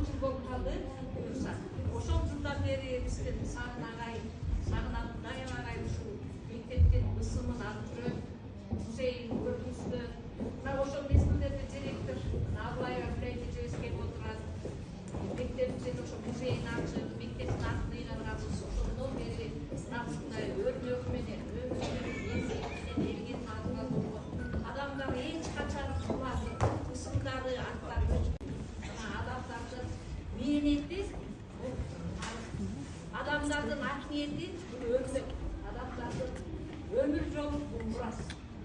жыл болду. Ошол жылдан бери биздин Сагын агай, Дайым агай ушул мектептин ысымын алып жүрөт, музейин көргүзүүдө. Мына ошол мезгилдерде директор Абылаева Флейти жөөскеп отурат. Мектептин ошол музейин ачып, мектептин атын ыйгарган ошондон бери мындай өрнөк менен элге таанылган болгон. Адамдар эч качан кулат, ысымдагы аттар адамдардын мээнети, адамдардын ак ниети өрнөк, адамдардын өмүр жолу мурас.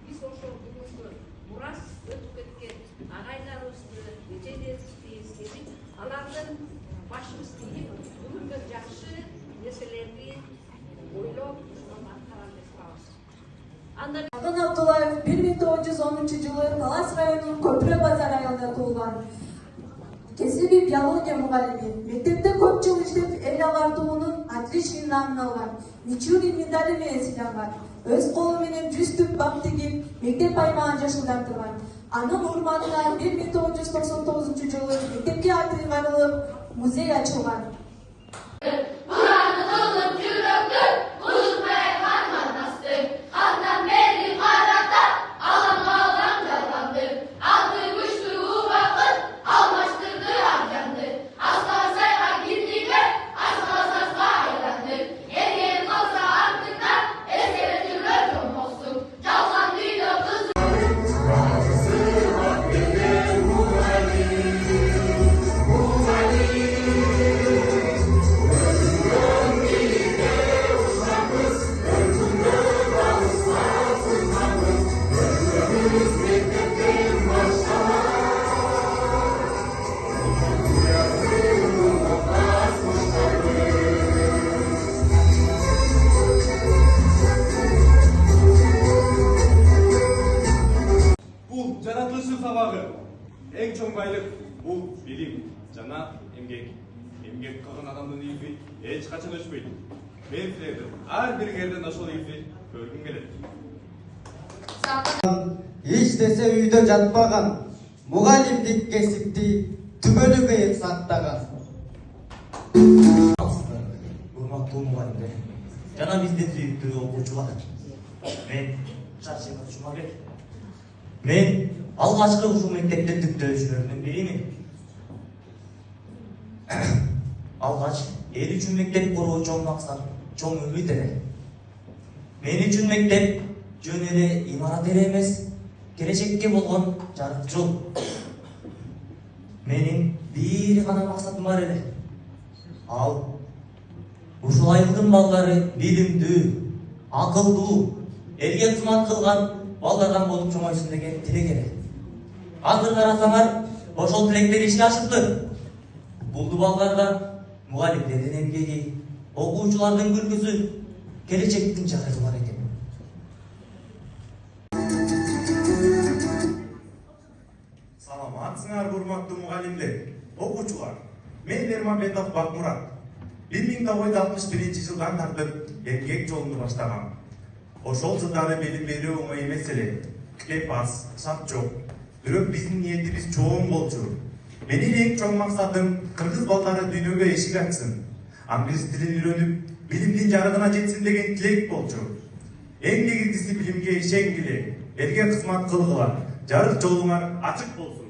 Биз ошол бүгүнкү мурас өтүп кеткен агайларыбызды, эжелерибизди эскерип, алардын башыбызды ийип, бүгүнгө жакшы нерселерди ойлоп, аткарам деп коебуз. Сагын Абдуллаев 1910-жылы Талас районунун Көпүрө базар айылында туулган. Кесиби биология мугалими. Мектепте көп жыл иштеп, эл агартуунун отличный намын алган. Мичурин медали менен сыйланган. Өз колу менен 100 түп бак тигип, мектеп аймагын жашылдандырган. Анын урматына 1999-жылы мектепке аты ыйгарылып, музей ачылган. Жаратылышы сабагы эң чоң байлык бул билим жана эмгек. Эмгек кылган адамдын ийби эч качан өчпөйт. Мен силердин ар бириңерден ошол ийби көргүм келет. Эч десе үйдө жатпаган, мугалимдик кесипти түбөлүгү саттаган. Урматтуу мугалимдер жана биздин сүйүктүү окуучулар. Мен Чарчыков Жумабек. Мен алгачкы ушул мектептин түптөөчүлөрүнүн биримин. Алгач эл үчүн мектеп куруу чоң максат, чоң үмүт эле. Мен үчүн мектеп жөн эле имарат эле эмес, келечекке болгон жарык жол. Менин бир гана максатым бар эле. Ал ушул айылдын балдары билимдүү, акылдуу, элге кызмат кылган балдардан болуп чоңойсун деген тилек эле. Азыр карасаңар, ошол тилектер ишке ашыпты. Булду балдарга мугалимдердин эмгеги, окуучулардын күлкүсү, келечектин жагыйы бар экен. Саламатсыңар, урматтуу мугалимдер, окуучулар. Мен Эрманбетов Бакмурат. 1961-жылдан тартып эмгек жолунду баштагам. Ошол жылдары билим берүү оңой эмес эле. Китеп аз, шарт жок. Бирок биздин ниетибиз чоң болчу. Менин эң чоң максатым кыргыз балдары дүйнөгө эшик ачсын. Англис тилин үйрөнүп, билимдин жарыгына жетсин деген тилек болчу. Эң негизгиси билимге ишенгиле, элге кызмат кылгыла, жарык жолуңар ачык болсун.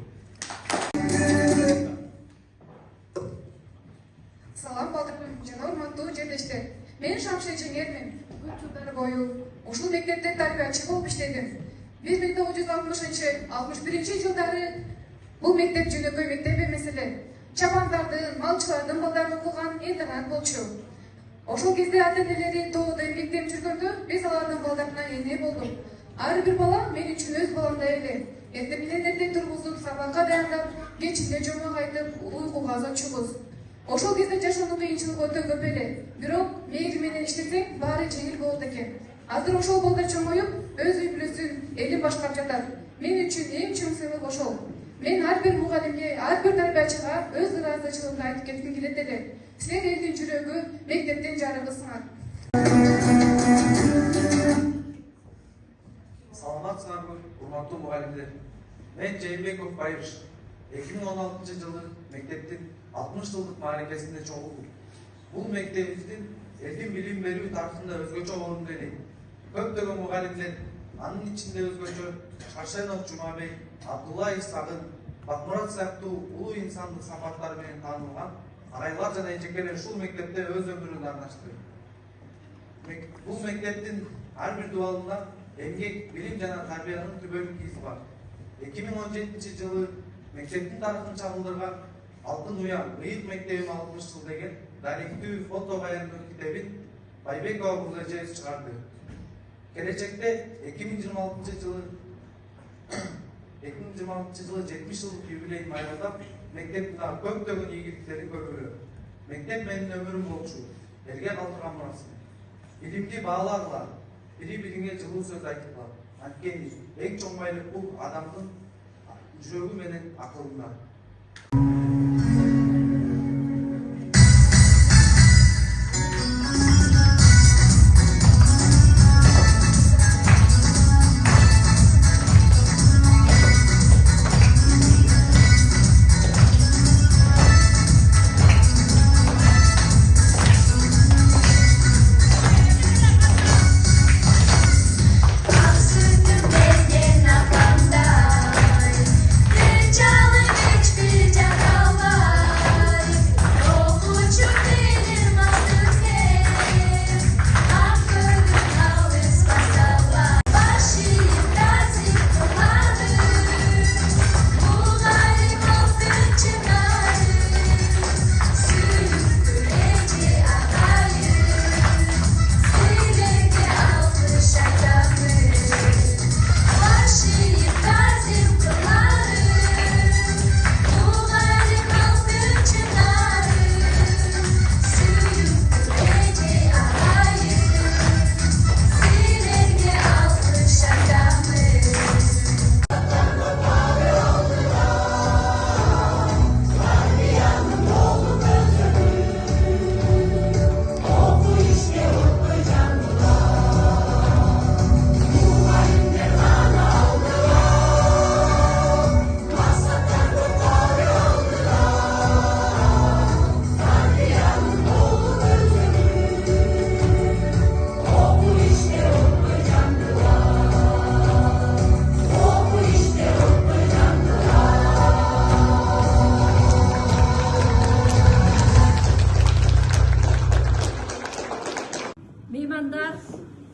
Салам балдарым, жана урматтуу жерлештер. Мен Шамши инженермин. Көп жылдар бою ушул мектепте тарбиячы болуп иштедим. 1960-61 жылдары бул мектеп жөнөкөй мектеп эмес эле. Чабандардын, малчылардын балдары окуган интернат болчу. Ошол кезде ата-энелери тоодо эмгектенип жүргөндө биз алардын балдарына эне болдук. Ар бир бала мен үчүн өз баламдай эле. Эртең менен эртең тургузуп, сабакка даярдап, кечинде жомок айтып, уйкуга азатчубуз. Ошол кезде жашоонун кыйынчылыгы өтө көп эле. Бирок мээри менен иштесең, баары жеңил болот экен. Азыр ошол балдар чоңоюп, өз үй бүлөсүн, элин башкарып жатат. Мен үчүн эң чоң сыйлык ошол. Мен ар бир мугалимге, ар бир тарбиячыга өз ыраазычылыгымды айтып кетким келет эле. Силер элдин жүрөгү, мектептин жарыгысыңар. Саламатсыңарбы, урматтуу мугалимдер. Мен Жээнбеков Байырыш. 2016 жылы мектептин 60 жылдык мааракесинде чогулдук. Бул мектебибиздин эркин билим берүү тарыхында өзгөчө орун ээлейт. Көптөгөн мугалимдер, анын ичинде өзгөчө Шаршенов Жумабек, Абдуллаев Сагын, Бакмурат сыяктуу улуу инсандык сапаттары менен таанылган агайлар жана эжекелер ушул мектепте өз өмүрүн арнашты. Бул мектептин ар бир дубалында эмгек, билим жана тарбиянын түбөлүк изи бар. 2017 жылы мектептин тарыхын чагылдырган Алтын Уян ыйык мектебим 60 жыл деген даректүү фото баяндоо китебин Байбекова Кулажаев чыгарды. Келечекте 2026 жылы 70 жылдык юбилейин майрамдап, мектептин көптөгөн ийгиликтерин көргүлө. Мектеп менин өмүрүм болчу, элге калтырган мурасы. Билимди бааларлар, бири-бириңе жылуу сөз айтырлар. Анткени эң чоң байлык бул адамдын жүрөгү менен акылында.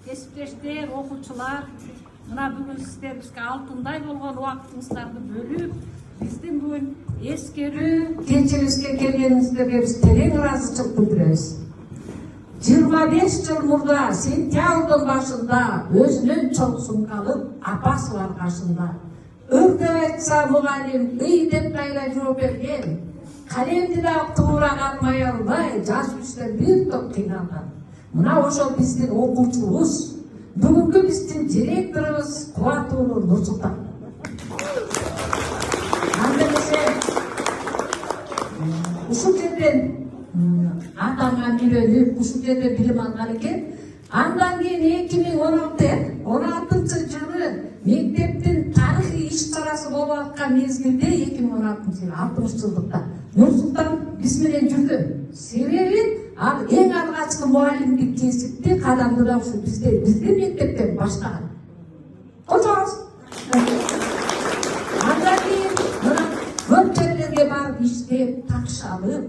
Kesipteşler, okuyucular, mına bugün sizler bizge altınday bolған uақытыңыздарды бөлүп, биздин бүгүн эскерүү кечиришке келгениңиздерге биз терең ыраазычылык билдиребиз. 25 жыл мурда сентябрдын башында өзүнүн чоңсун алып апасылар каршында өрдөп айтса мугалим ый деп кайра жооп берген, калемди да туура кармай албай жаш үчтөн бир топ кыйналган. Мына ошол биздин окуучубуз, бүгүнкү биздин директорубуз Кубатулуу Нурсултан. Анда эле ушул жерден атаңа үйрөнүп, ушул жерде билим алган экен. Андан кийин 2016 жылы мектептин тарыхый иш-чарасы болуп аткан мезгилде 2016 жылы 60 жылдыкта Нурсултан биз менен жүрдү. Себеби ал эң алгачкы мугалимдик кесипти кадамды да ушу биздин мектептен баштаган. Кошоңуз. Андан кийин мына көп жерлерге барып иштеп, такш алып,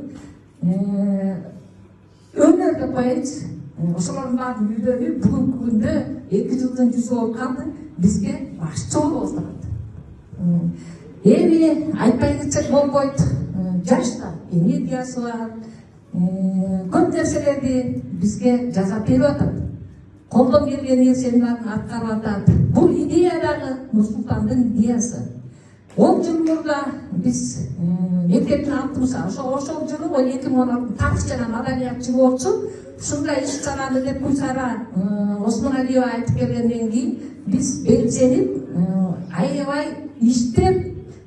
өнөрдү коюнчу. Ошолордун баарын үйдөнүп, бүгүнкү күндө 2 жылдын жүзү болуп калды, бизге башчы болуп отурат. Эми айтпай кетсек болбойт. Жашта энергиясы бар, көп нерселерди бизге жасап берип атат. Колдон келген нерсенин баарын аткарып атат. Бул идея дагы Нурсултандын идеясы. 10 жыл мурда биз мектептин 60 ошол жылы 2016 тарых жана маданият болчу. Ушундай иш-чараны деп Гүлсара Осмоналиева айтып келгенден кийин биз белсенип, аябай иштеп,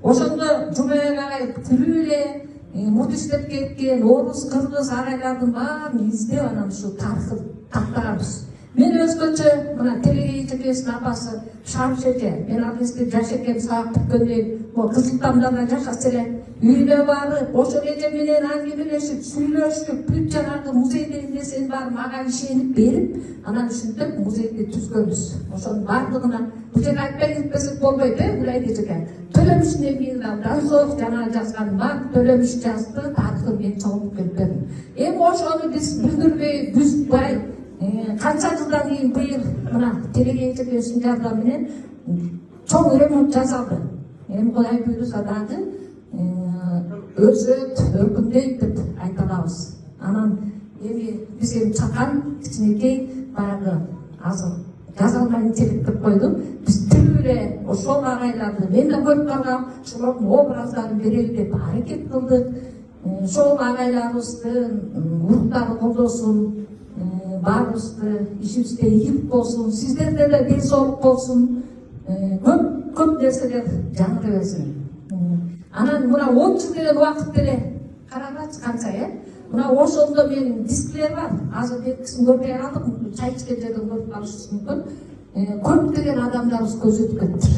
ошондо Жумабек агай тирүү эле мут иштеп кеткен орус, кыргыз агайлардын баарын издеп анан ушу тарыхты тактаганбыз. Мен өзгөчө мына Телегей эжекебиздин апасы Шамшеже, мен ал кезде жаш экем сабак бүткөндөн Кызылтамдада жашаса эле үйүнө барып ошол эже менен аңгемелешип сүйлөшүп бүт жанагы музейдеги нерсенин баарын мага ишенип берип анан ушинтип музейди түзгөнбүз. Ошонун баардыгына бул жерде айтпай кетпесек болбойт Гүлайт эжеке. Төлөмүштүн эмгегин абдан зор жанагы жазганын бар Төлөмүш жазды, тарыхын мен чогултуп келип бердим. Эми ошону биз бүлдүрбөй бүзбай канча жылдан кийин быйыл мына Телегей эжекебиздин жардамы менен чоң ремонт жасалды. Эми Кудай буйруса дагы өзөт, өркүндөйт деп айта алабыз. Анан эми бизге чакан кичинекей баягы азыр жазалмай интеллект деп койдум. Биз тилүү эле ошол агайларды мен да көрүп калгам, ошолордун образдарын берели деп аракет кылдык. Ошол агайларыбыздын уруктары колдосун, баарыбызды ишибизде ийгилик болсун, сиздерде эле ден соолук болсун. Көп нерселер жаңыры берсин. Анан мына 10 жыл деген убакыт деле карагачы канча Мына ошондо менин дисклер бар. Азыр бекисин көрбөй калдык. Чай ичкен жерден көрүп калышыбыз мүмкүн. Көптөгөн адамдарыбыз көзөтүп кетти.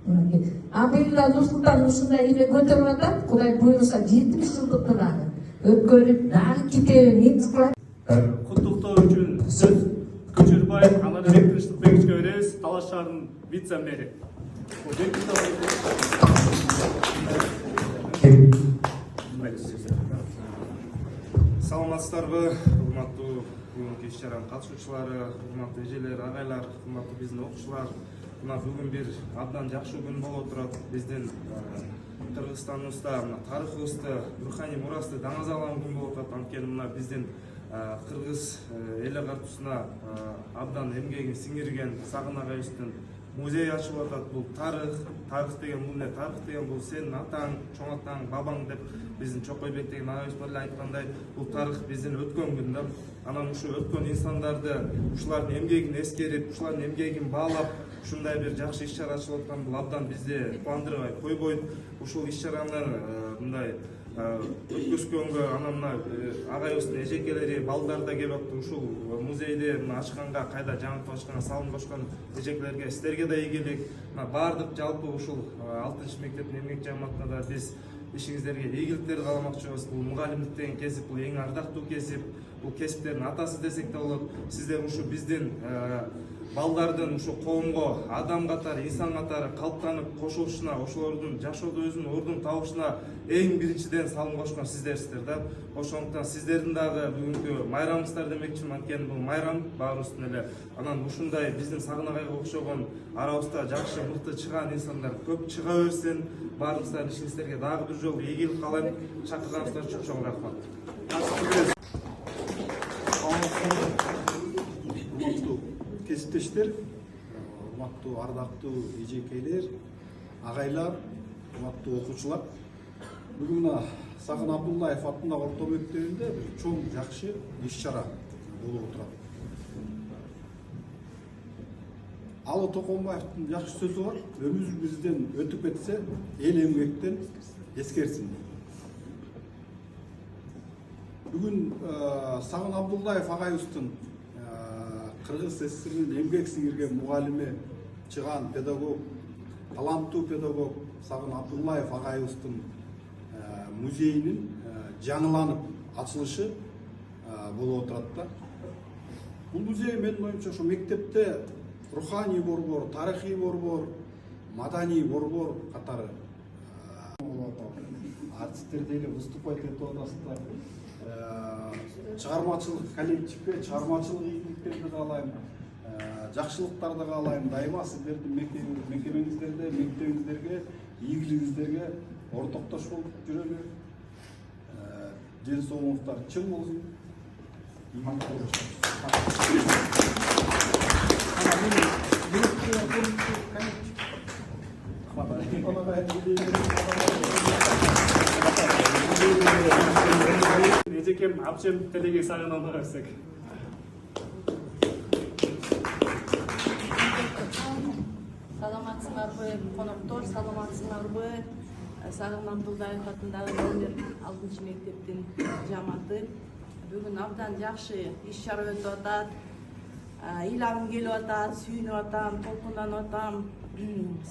Быйыл Нурсултан ушундай эме көтөрүп атат. Кудай буйруса 70 жылдыкты дагы өткөрүп дагы китебин инкылап. Куттуктоо үчүн сөз Көчөрбаев анан Ректриштик бекичке беребиз. Талаш шаарынын вице-мэри. Саламатсыздарбы, урматтуу бүгүнкү иш-чаранын катышуучулары, урматтуу эжелер, агайлар, урматтуу биздин окуучулар. Мына бүгүн бир абдан жакшы күн болуп турат. Биздин Кыргызстаныбызда тарыхыбызды, руханий мурасты даңазалган күн болуп турат. Анткени мына биздин кыргыз эл картусуна абдан эмгегин сиңирген Сагын агайыбыздын музей ачылып атат. Бул тарых деген бул эмне? Тарых деген бул сенин атаң, чоң атаң, бабаң деп биздин Чокойбек деген агайыбыз эле айткандай, бул тарых биздин өткөн күн да. Анан ушу өткөн инсандарды, ушулардын эмгегин эскерип, ушулардын эмгегин баалап, ушундай бир жакшы иш-чара ачылып аткан бул абдан бизди кубандырбай койбойт. Ушул иш-чараны мындай өткөзгөнгө анан мына агайыбыздын эжекелери, балдар да келип атты. Ушул музейди ачканга, кайда жаңыртып ачканга салым кошкон эжекелерге, силерге да ийгилик. Мына баардык жалпы ушул 6-мектептин эмгек жамаатына да биз ишиңиздерге ийгиликтер кааламакчыбыз. Бул мугалимдик деген кесип, бул эң ардактуу кесип. Бул кесиптердин атасы десек да болот. Сиздер ушу биздин балдардын ушу коомго адам катары, инсан катары калыптанып кошулушуна, ошолордун жашоодо өзүнүн ордун табышына эң биринчиден салым кошкон сиздерсиздер да. Ошондуктан сиздердин дагы бүгүнкү майрамыңыздар демекчимин. Анткени бул майрам баарыбыздын эле. Анан ушундай биздин Сагын агайга окшогон арабызда жакшы, мыкты чыгаан инсандар көп чыга берсин. Баарыңыздардын ишиңиздерге дагы бир жолу ийгилик каалайм. Чакырганыңыздар үчүн чоң рахмат. Кесиптештер, урматтуу ардактуу эжекейлер, агайлар, урматтуу окуучулар. Бүгүн Сагын Абдуллаев атындагы орто мектебинде бир чоң жакшы иш-чара болуп турат. Алы Токонбаевдин жакшы сөзү бар. Өмүр бизден өтүп кетсе, эл эмгектен эскерсин. Бүгүн Сагын Абдуллаев агайыбыздын Кыргыз СССРнин эмгек сиңирген мугалими, чыгаан педагог, таланттуу педагог Сагын Абдуллаев агайыбыздын музейинин жаңыланып ачылышы болуп турат да. Бул музей менин оюмча ошо мектепте руханий борбор, тарыхый борбор, маданий борбор катары артисттер деле выступать этип атасыздар. Чыгармачылык коллективге, чыгармачылык ийгиликтерди каалайм, жакшылыктарды каалайм. Дайыма сиздердин мекемеңиздерде, мектебиңиздерге, ийгилигиңиздерге ортоктош болуп жүрөлү. Ден соолугуңуздар чың болсун. Эжекем апчем Телегей Сагындан барсак. Саламатсыңарбы, коноктор, саламатсыңарбы? Сагын Абдуллаев атындагы номер 6 мектептин жамааты бүгүн абдан жакшы иш-чара өтүп атат. Ыйлагым келип атат, сүйүнүп атам, толкунданып атам.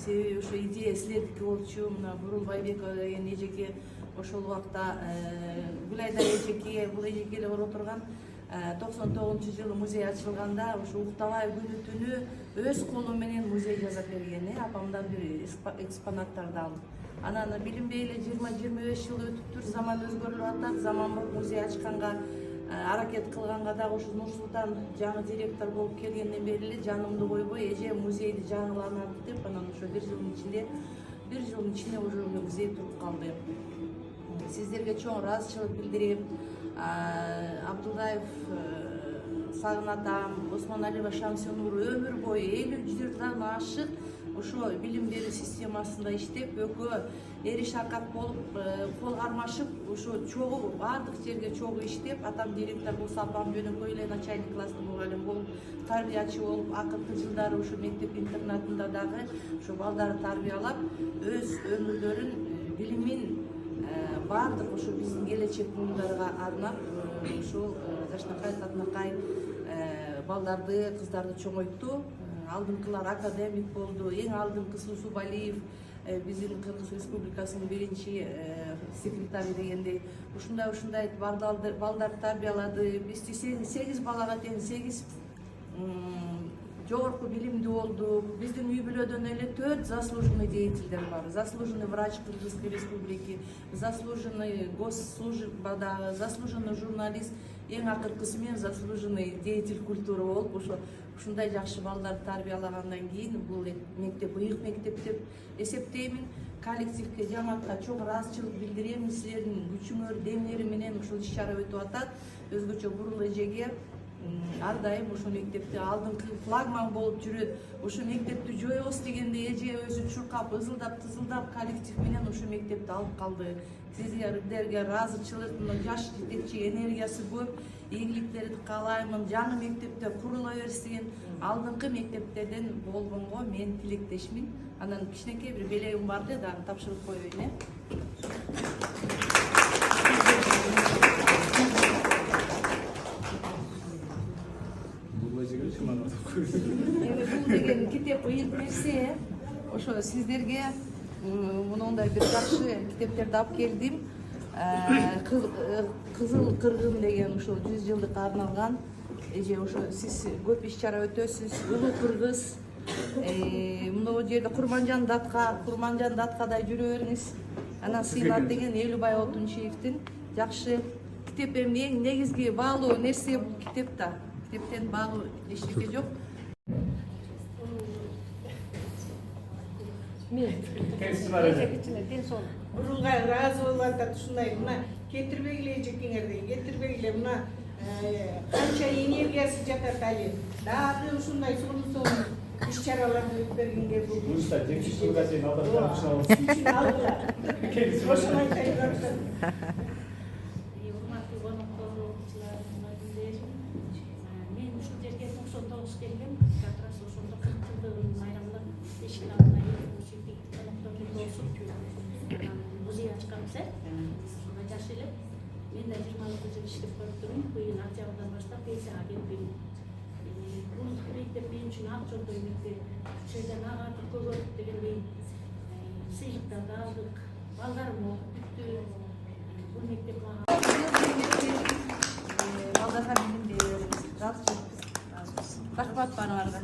себеби ошо идея силердики болчу. Мына Бурул Байбекова деген эжеке ошол убакта Гүлайдар эжеке, бул эжеке эле боло турган 99-жылы музей ачылганда ошо уктабай күнү түнү өз колу менен музей жасап берген. Апамдан бир экспонаттарды алып. Анан билинбей эле 20-25 жыл өтүптүр, заман өзгөрүлүп атат. Заман музей ачканга аракет кылганга дагы ошо Нур-Султан жаңы директор болуп келгенден бери эле жанымды койбой эже музейди жаңыланат деп, анан ошо бир жылдын ичинде уже музей туруп калды. Сиздерге чоң ыраазычылык билдирем. Абдулдаев Сагын атам, Осмоналиева Шамсинур өмүр бою 50 жылдан ашык ошо билим берүү системасында иштеп, экөө эри шакак болуп, кол кармашып, ошо чогуу баардык жерге чогуу иштеп, атам директор болсо, апам жөнөкөй эле начальник класстын мугалим болуп, тарбиячы болуп, акыркы жылдары ошо мектеп интернатында дагы ошо балдарды тарбиялап, өз өмүрлөрүн, билимин баардык ошо биздин келечек муундарга арнап, ошол жашнакай, татынакай балдарды, кыздарды чоңойту. Алдыңкылар академик болду. Эң алдыңкысы Усубалиев, биздин Кыргыз Республикасынын биринчи секретары дегендей. Ушундай балдар тарбиялады. Бизди 8 балага тең 8 жогорку билимдүү болду. Биздин үй бүлөдөн эле 4 заслуженный деятельдер бар. Заслуженный врач Кыргызской республики, заслуженный госслужбадагы, заслуженный журналист, эң акыркысы мен заслуженный деятель культуры болуп, ушундай жакшы балдарды тарбиялагандан кийин бул мектеп ыйык мектеп деп эсептеймин. Коллективге, жамаатка чоң ыраазычылык билдирем. Силердин күчүңөр, демleri менен ушул иш-чара өтүп атат. Өзгөчө Бурул эжеге ар дайым ошол мектепте алдыңкы флагман болуп жүрөт. Ошо мектепти жоебуз дегенде эже өзү чуркап, ызылдап, тызылдап коллектив менен ошо мектепти алып калды. Сиздерге ыраазычылык, жаш жетекчи энергиясы көп, ийгиликтерди каалаймын. Жаңы мектепте курула берсин. Алдыңкы мектептерден болгонго мен тилектешмин. Анан кичинекей бир белегим бар да, дагы тапшырып коеюн. Бул деген китеп ыйык нерсе. Ошо сиздерге мындай бир жакшы китептерди алып келдим. Кызыл кыргын деген ошо 100 жылдыкка арналган. Эже ошо сиз көп иш-чара өтөсүз. Улуу Кыргыз. Мына жерде Курманжан Даткадай жүрө бериңиз. Анан Сыйлат деген Элубай Отунчиевдин жакшы китеп. Эң негизги баалуу нерсе бул китепта. Китептен баалуу эчтеке жок. Бурулга ыраазы болуп атат. Ушундай мына кетирбегиле эжекеңерди, кетирбегиле мына канча энергиясы жатат али. Дагы ушундай сонун иш-чараларды өтүп бергенге бул. Муста жекчиликке чейин алдырып ошону айтайын. Урматтуу коноктор, мен ушул жерге 99 келгем. Как раз ошондо 40 жылдыгын майрамдап эшик алдына коноктордун болсуп музей ачканбыз. Ошондо жаш эле. Мен да 26 жыл иштеп көрдүм. Быйыл октябрдан баштап пенсияга кетпейм. Бул мектеп мен үчүн ак жолдой мектеп. Ушул жерден артык көбөйүп дегендей сыйлыктарды алдык. Балдарым окуп бүттү. Бул мектеп балдарга билим беребиз. Рахмат баарыңарга.